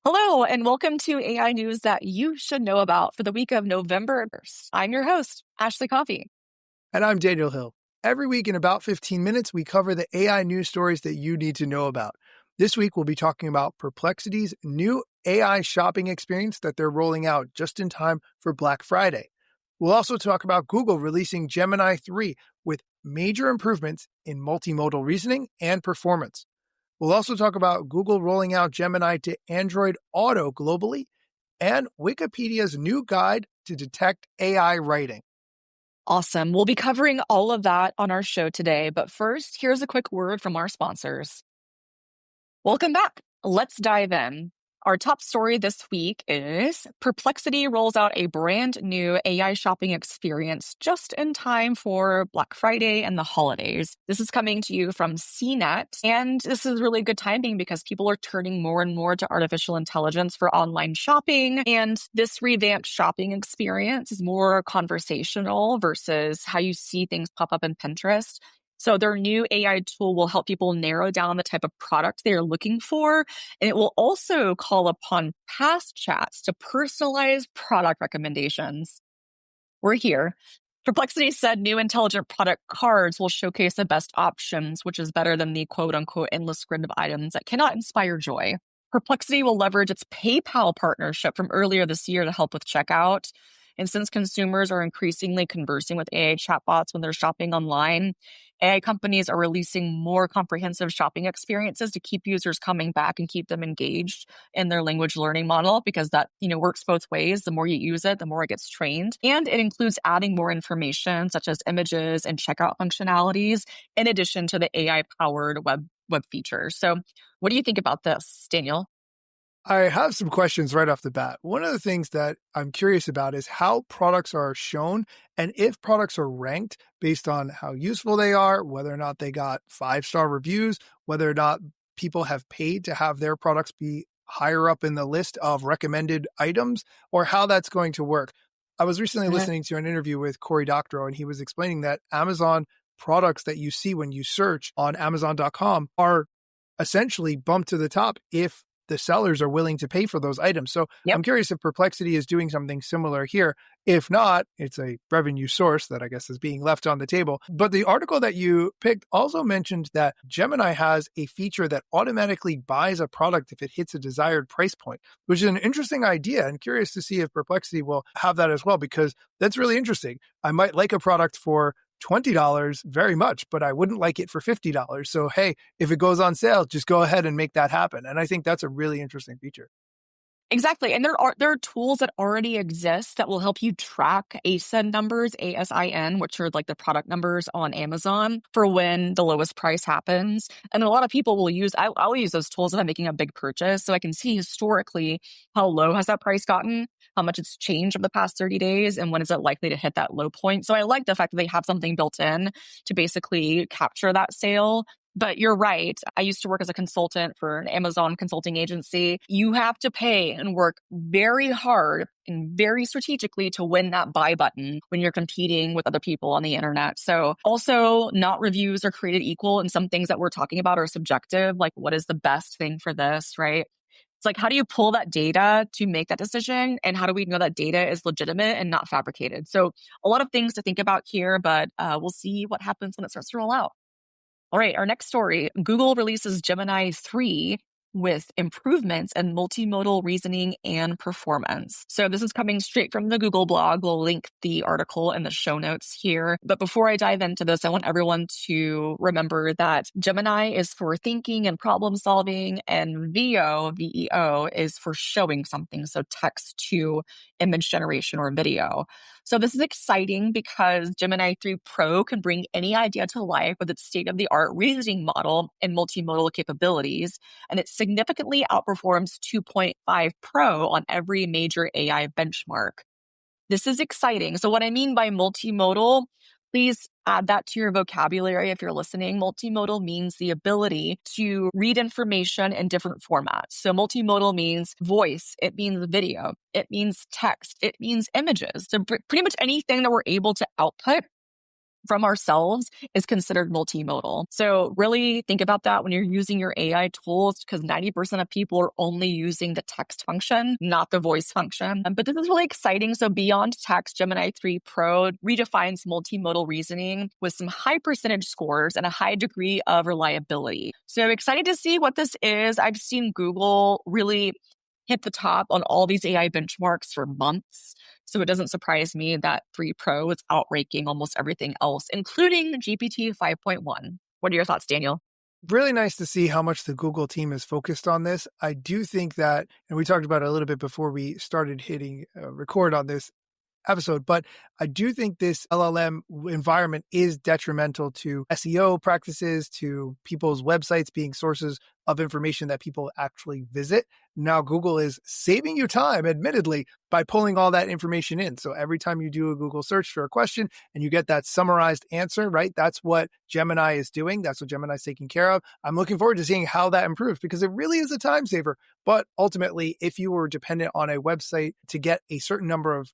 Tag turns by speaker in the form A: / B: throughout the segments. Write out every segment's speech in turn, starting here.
A: Hello, and welcome to AI news that you should know about for the week of November 1st. I'm your host, Ashley Coffey.
B: And I'm Daniel Hill. Every week in about 15 minutes, we cover the AI news stories that you need to know about. This week, we'll be talking about Perplexity's new AI shopping experience that they're rolling out just in time for Black Friday. We'll also talk about Google releasing Gemini 3 with major improvements in multimodal reasoning and performance. We'll also talk about Google rolling out Gemini to Android Auto globally and Wikipedia's new guide to detect AI writing.
A: Awesome. We'll be covering all of that on our show today. But first, here's a quick word from our sponsors. Welcome back. Let's dive in. Our top story this week is Perplexity rolls out a brand new AI shopping experience just in time for Black Friday and the holidays. This is coming to you from CNET, and this is really good timing because people are turning more and more to artificial intelligence for online shopping, and this revamped shopping experience is more conversational versus how you see things pop up in Pinterest. So their new AI tool will help people narrow down the type of product they are looking for, and it will also call upon past chats to personalize product recommendations. We're here. Perplexity said new intelligent product cards will showcase the best options, which is better than the quote unquote endless grid of items that cannot inspire joy. Perplexity will leverage its PayPal partnership from earlier this year to help with checkout. And since consumers are increasingly conversing with AI chatbots when they're shopping online, AI companies are releasing more comprehensive shopping experiences to keep users coming back and keep them engaged in their language learning model, because that, works both ways. The more you use it, the more it gets trained. And it includes adding more information such as images and checkout functionalities in addition to the AI-powered web features. So what do you think about this, Daniel?
B: I have some questions right off the bat. One of the things that I'm curious about is how products are shown and if products are ranked based on how useful they are, whether or not they got 5-star reviews, whether or not people have paid to have their products be higher up in the list of recommended items, or how that's going to work. I was recently listening to an interview with Cory Doctorow, and he was explaining that Amazon products that you see when you search on Amazon.com are essentially bumped to the top if the sellers are willing to pay for those items. So
A: Yep.
B: I'm curious if Perplexity is doing something similar here. If not, it's a revenue source that I guess is being left on the table. But the article that you picked also mentioned that Gemini has a feature that automatically buys a product if it hits a desired price point, which is an interesting idea, and curious to see if Perplexity will have that as well, because that's really interesting. I might like a product for $20 very much, but I wouldn't like it for $50. So, hey, if it goes on sale, just go ahead and make that happen. And I think that's a really interesting feature.
A: Exactly. And there are tools that already exist that will help you track ASIN numbers, ASIN, which are like the product numbers on Amazon for when the lowest price happens. And a lot of people will I'll use those tools if I'm making a big purchase. So I can see historically how low has that price gotten, how much it's changed over the past 30 days, and when is it likely to hit that low point. So I like the fact that they have something built in to basically capture that sale. But you're right. I used to work as a consultant for an Amazon consulting agency. You have to pay and work very hard and very strategically to win that buy button when you're competing with other people on the internet. So also, not reviews are created equal, and some things that we're talking about are subjective, like what is the best thing for this, right? It's like, how do you pull that data to make that decision? And how do we know that data is legitimate and not fabricated? So a lot of things to think about here, but we'll see what happens when it starts to roll out. All right, our next story. Google releases Gemini 3 with improvements in multimodal reasoning and performance. So this is coming straight from the Google blog. We'll link the article in the show notes here. But before I dive into this, I want everyone to remember that Gemini is for thinking and problem solving, and VEO is for showing something. So text to image generation or video. So this is exciting because Gemini 3 Pro can bring any idea to life with its state-of-the-art reasoning model and multimodal capabilities, and it significantly outperforms 2.5 Pro on every major AI benchmark. This is exciting. So what I mean by multimodal, please add that to your vocabulary if you're listening. Multimodal means the ability to read information in different formats. So multimodal means voice, it means video, it means text, it means images. So pretty much anything that we're able to output from ourselves is considered multimodal. So really think about that when you're using your AI tools, because 90% of people are only using the text function, not the voice function. But this is really exciting. So beyond text, Gemini 3 Pro redefines multimodal reasoning with some high percentage scores and a high degree of reliability. So excited to see what this is. I've seen Google really hit the top on all these AI benchmarks for months. So it doesn't surprise me that 3 Pro is outranking almost everything else, including GPT 5.1. What are your thoughts, Daniel?
B: Really nice to see how much the Google team is focused on this. I do think that, and we talked about it a little bit before we started hitting record on this episode, but I do think this LLM environment is detrimental to SEO practices, to people's websites being sources of information that people actually visit. Now, Google is saving you time, admittedly, by pulling all that information in. So every time you do a Google search for a question and you get that summarized answer, right? That's what Gemini is doing. That's what Gemini is taking care of. I'm looking forward to seeing how that improves because it really is a time saver. But ultimately, if you were dependent on a website to get a certain number of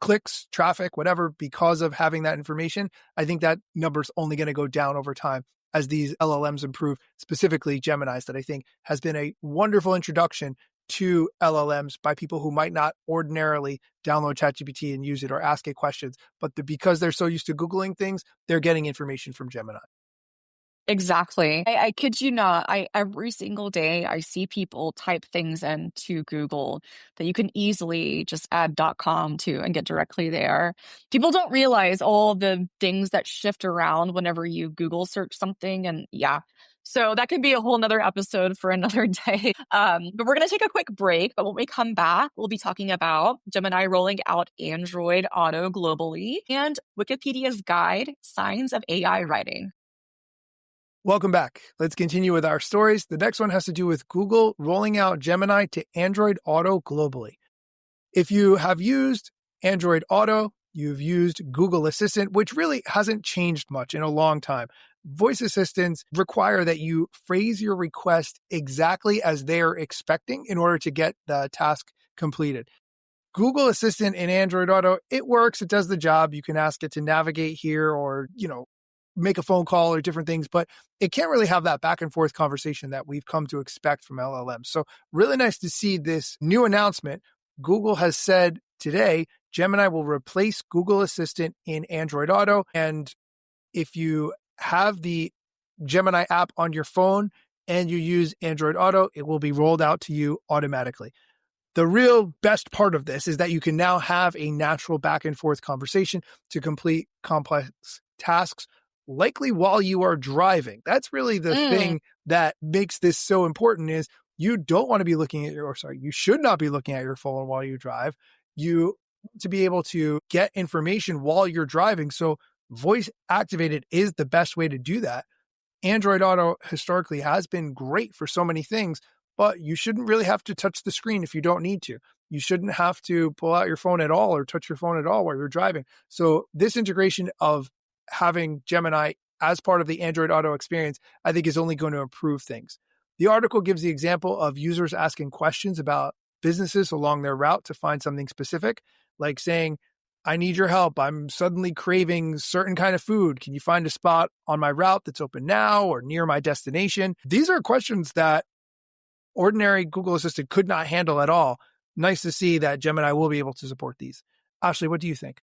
B: clicks, traffic, whatever, because of having that information, I think that number's only going to go down over time as these LLMs improve, specifically Gemini's, that I think has been a wonderful introduction to LLMs by people who might not ordinarily download ChatGPT and use it or ask it questions, but because they're so used to Googling things, they're getting information from Gemini.
A: Exactly. I kid you not. Every single day I see people type things into Google that you can easily just add .com to and get directly there. People don't realize all the things that shift around whenever you Google search something. And yeah, so that could be a whole nother episode for another day. But we're going to take a quick break. But when we come back, we'll be talking about Gemini rolling out Android Auto globally and Wikipedia's guide, Signs of AI Writing.
B: Welcome back. Let's continue with our stories. The next one has to do with Google rolling out Gemini to Android Auto globally. If you have used Android Auto, you've used Google Assistant, which really hasn't changed much in a long time. Voice assistants require that you phrase your request exactly as they're expecting in order to get the task completed. Google Assistant in Android Auto, it works. It does the job. You can ask it to navigate here or, make a phone call or different things, but it can't really have that back and forth conversation that we've come to expect from LLMs. So really nice to see this new announcement. Google has said today, Gemini will replace Google Assistant in Android Auto. And if you have the Gemini app on your phone and you use Android Auto, it will be rolled out to you automatically. The real best part of this is that you can now have a natural back and forth conversation to complete complex tasks, likely while you are driving. That's really the thing that makes this so important is you don't want to be looking at you should not be looking at your phone while you drive. You to be able to get information while you're driving. So voice activated is the best way to do that. Android Auto historically has been great for so many things, but you shouldn't really have to touch the screen if you don't need to. You shouldn't have to pull out your phone at all or touch your phone at all while you're driving. So this integration of having Gemini as part of the Android Auto experience, I think is only going to improve things. The article gives the example of users asking questions about businesses along their route to find something specific, like saying, I need your help. I'm suddenly craving certain kind of food. Can you find a spot on my route that's open now or near my destination? These are questions that ordinary Google Assistant could not handle at all. Nice to see that Gemini will be able to support these. Ashley, what do you think?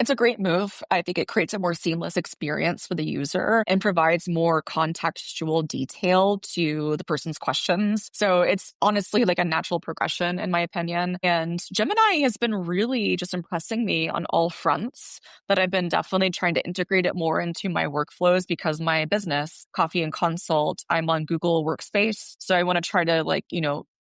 A: It's a great move. I think it creates a more seamless experience for the user and provides more contextual detail to the person's questions. So it's honestly like a natural progression, in my opinion. And Gemini has been really just impressing me on all fronts, but I've been definitely trying to integrate it more into my workflows because my business, Coffee and Consult, I'm on Google Workspace. So I want to try to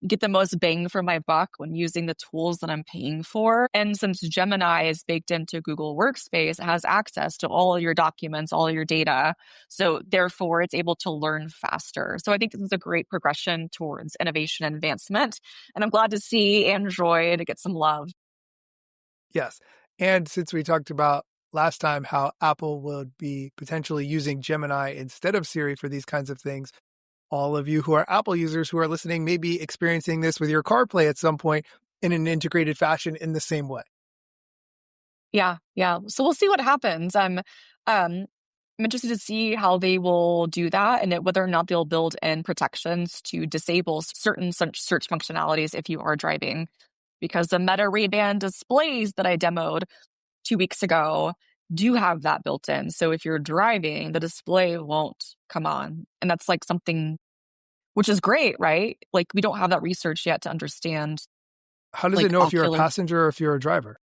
A: get the most bang for my buck when using the tools that I'm paying for. And since Gemini is baked into Google Workspace, it has access to all of your documents, all of your data. So therefore, it's able to learn faster. So I think this is a great progression towards innovation and advancement. And I'm glad to see Android get some love.
B: Yes. And since we talked about last time how Apple would be potentially using Gemini instead of Siri for these kinds of things, all of you who are Apple users who are listening may be experiencing this with your CarPlay at some point in an integrated fashion in the same way.
A: Yeah. So we'll see what happens. Um, I'm interested to see how they will do that and whether or not they'll build in protections to disable certain search functionalities if you are driving. Because the Meta Ray-Ban displays that I demoed 2 weeks ago do have that built in. So if you're driving, the display won't come on. And that's like something which is great, right? Like we don't have that research yet to understand
B: How does it
A: like
B: know if you're a
A: ocular.
B: passenger or if you're a driver?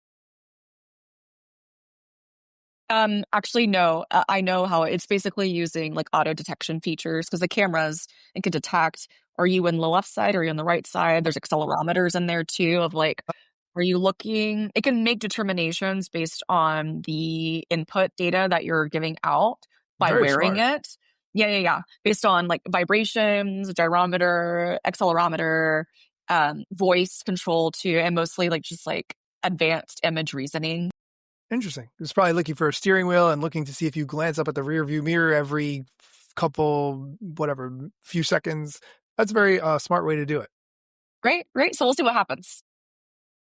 A: Actually, no. I know how it's basically using like auto detection features because the cameras it can detect are you in the left side or are you on the right side? There's accelerometers in there too of like, are you looking? It can make determinations based on the input data that you're giving out by
B: Very
A: wearing
B: smart.
A: it. Yeah, yeah, yeah. Based on like vibrations, gyrometer, accelerometer, voice control too, and mostly like just like advanced image reasoning.
B: Interesting. It's probably looking for a steering wheel and looking to see if you glance up at the rear view mirror every couple, whatever, few seconds. That's a very smart way to do it.
A: Great, great. So we'll see what happens.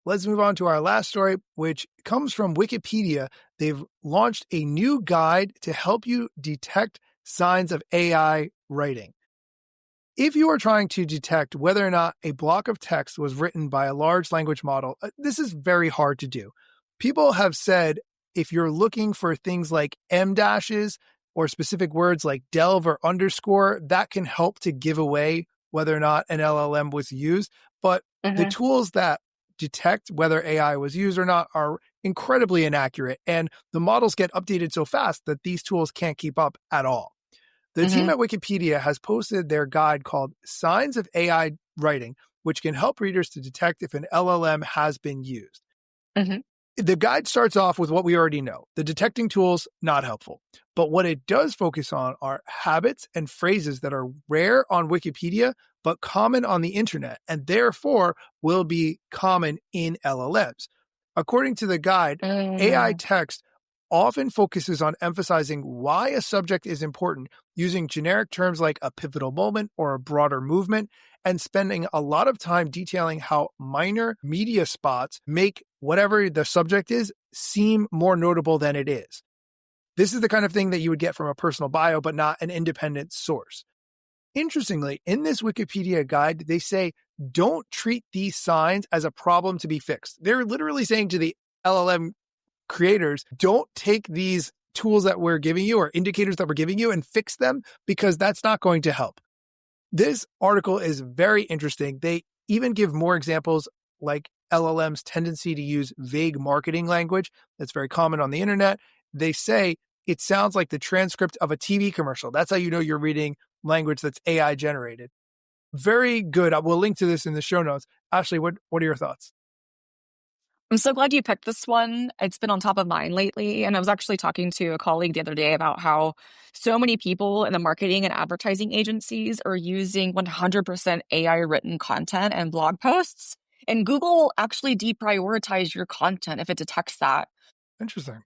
B: Let's move on to our last story, which comes from Wikipedia. They've launched a new guide to help you detect signs of AI writing. If you are trying to detect whether or not a block of text was written by a large language model, this is very hard to do. People have said if you're looking for things like M dashes or specific words like delve or underscore, that can help to give away whether or not an LLM was used. But the
A: Hmm.
B: tools that detect whether AI was used or not are incredibly inaccurate. And the models get updated so fast that these tools can't keep up at all. The team
A: Hmm.
B: at Wikipedia has posted their guide called Signs of AI Writing, which can help readers to detect if an LLM has been used.
A: Hmm.
B: The guide starts off with what we already know. The detecting tools, not helpful. But what it does focus on are habits and phrases that are rare on Wikipedia, but common on the internet, and therefore will be common in LLMs. According to the guide, AI
A: Hmm.
B: text often focuses on emphasizing why a subject is important, using generic terms like a pivotal moment or a broader movement, and spending a lot of time detailing how minor media spots make whatever the subject is seem more notable than it is. This is the kind of thing that you would get from a personal bio, but not an independent source. Interestingly, in this Wikipedia guide, they say don't treat these signs as a problem to be fixed. They're literally saying to the LLM creators, don't take these tools that we're giving you or indicators that we're giving you and fix them because that's not going to help. This article is very interesting. They even give more examples like LLM's tendency to use vague marketing language that's very common on the internet. They say it sounds like the transcript of a TV commercial. That's how you know you're reading language that's AI generated. Very good. I will link to this in the show notes. Ashley, what are your thoughts?
A: I'm so glad you picked this one. It's been on top of mind lately. And I was actually talking to a colleague the other day about how so many people in the marketing and advertising agencies are using 100% AI written content and blog posts. And Google will actually deprioritize your content if it detects that.
B: Interesting.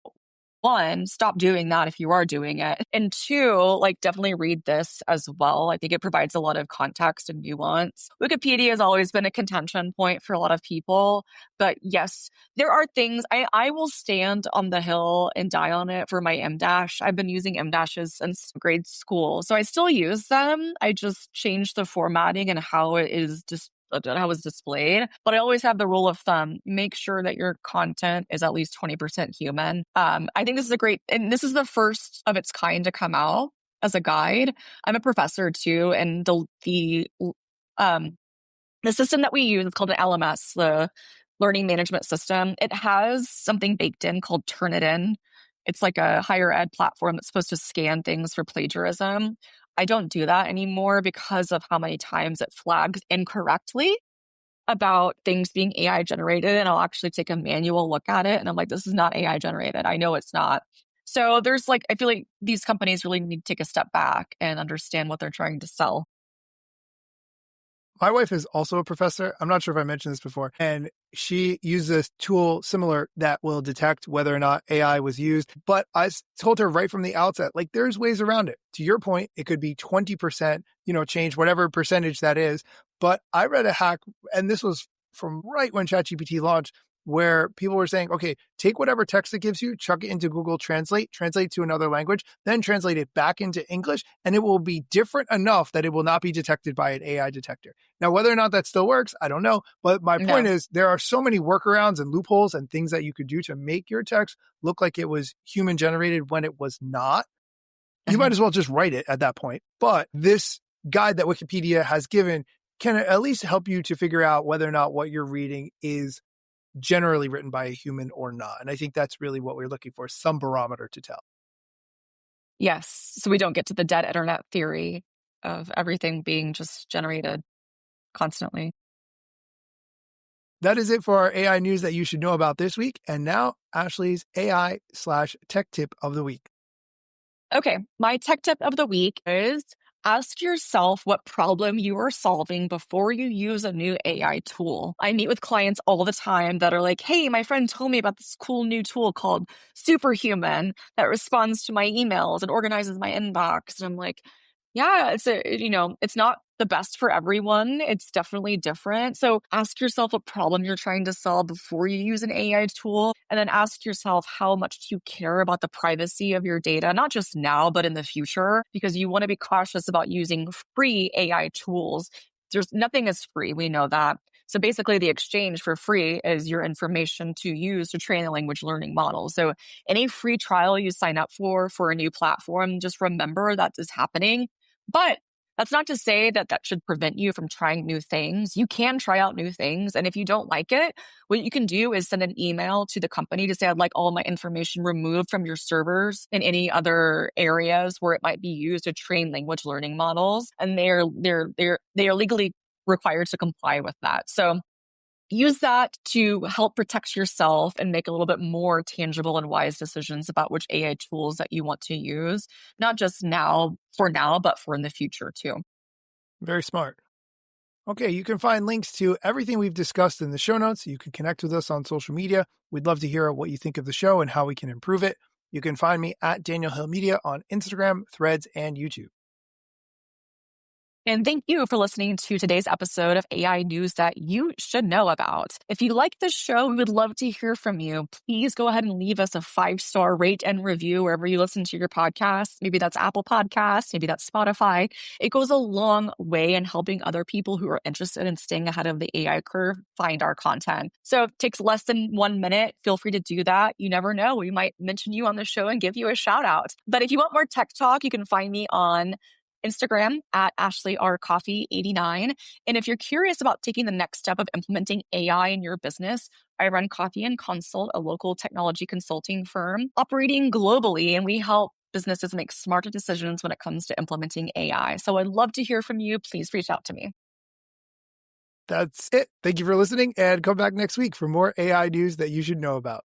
A: One, stop doing that if you are doing it. And two, like definitely read this as well. I think it provides a lot of context and nuance. Wikipedia has always been a contention point for a lot of people. But yes, there are things I will stand on the hill and die on it for my M dash. I've been using M dashes since grade school. So I still use them. I just changed the formatting and how it is just how it's displayed. But I always have the rule of thumb, make sure that your content is at least 20% human. I think this is a great, and this is the first of its kind to come out as a guide. I'm a professor too, and um, the system that we use is called an LMS, the learning management system. It has something baked in called Turnitin. It's like a higher ed platform that's supposed to scan things for plagiarism. I don't do that anymore because of how many times it flags incorrectly about things being AI generated. And I'll actually take a manual look at it. And I'm like, this is not AI generated. I know it's not. So there's like, I feel like these companies really need to take a step back and understand what they're trying to sell.
B: My wife is also a professor. I'm not sure if I mentioned this before. And she uses a tool similar that will detect whether or not AI was used. But I told her right from the outset, like there's ways around it. To your point, it could be 20%, change whatever percentage that is. But I read a hack, and this was from right when ChatGPT launched, where people were saying, okay, take whatever text it gives you, chuck it into Google Translate, translate to another language, then translate it back into English, and it will be different enough that it will not be detected by an AI detector. Now, whether or not that still works, I don't know. But my point
A: No.
B: is, there are so many workarounds and loopholes and things that you could do to make your text look like it was human generated when it was not. You might
A: Mhm.
B: as well just write it at that point. But this guide that Wikipedia has given can at least help you to figure out whether or not what you're reading is generally written by a human or not. And I think that's really what we're looking for, some barometer to tell.
A: Yes. So we don't get to the dead internet theory of everything being just generated constantly.
B: That is it for our AI news that you should know about this week. And now Ashley's AI/tech tip of the week.
A: Okay, my tech tip of the week is ask yourself what problem you are solving before you use a new AI tool. I meet with clients all the time that are like, hey, my friend told me about this cool new tool called Superhuman that responds to my emails and organizes my inbox. And I'm like, yeah, it's not the best for everyone. It's definitely different. So ask yourself what problem you're trying to solve before you use an AI tool. And then ask yourself how much do you care about the privacy of your data, not just now, but in the future, because you want to be cautious about using free AI tools. There's nothing is free. We know that. So basically, the exchange for free is your information to use to train a language learning model. So any free trial you sign up for a new platform, just remember that is happening. But that's not to say that that should prevent you from trying new things. You can try out new things. And if you don't like it, what you can do is send an email to the company to say, I'd like all my information removed from your servers and any other areas where it might be used to train language learning models. And they are legally required to comply with that. So use that to help protect yourself and make a little bit more tangible and wise decisions about which AI tools that you want to use, not just now, but for in the future too.
B: Very smart. Okay, you can find links to everything we've discussed in the show notes. You can connect with us on social media. We'd love to hear what you think of the show and how we can improve it. You can find me at Daniel Hill Media on Instagram, Threads, and YouTube.
A: And thank you for listening to today's episode of AI news that you should know about. If you like the show, we would love to hear from you. Please go ahead and leave us a 5-star rate and review wherever you listen to your podcast. Maybe that's Apple Podcasts, maybe that's Spotify. It goes a long way in helping other people who are interested in staying ahead of the AI curve find our content. So it takes less than 1 minute. Feel free to do that. You never know. We might mention you on the show and give you a shout out. But if you want more tech talk, you can find me on Instagram at Ashley R. Coffee 89. And if you're curious about taking the next step of implementing AI in your business, I run Coffee and Consult, a local technology consulting firm operating globally, and we help businesses make smarter decisions when it comes to implementing AI. So I'd love to hear from you. Please reach out to me.
B: That's it. Thank you for listening and come back next week for more AI news that you should know about.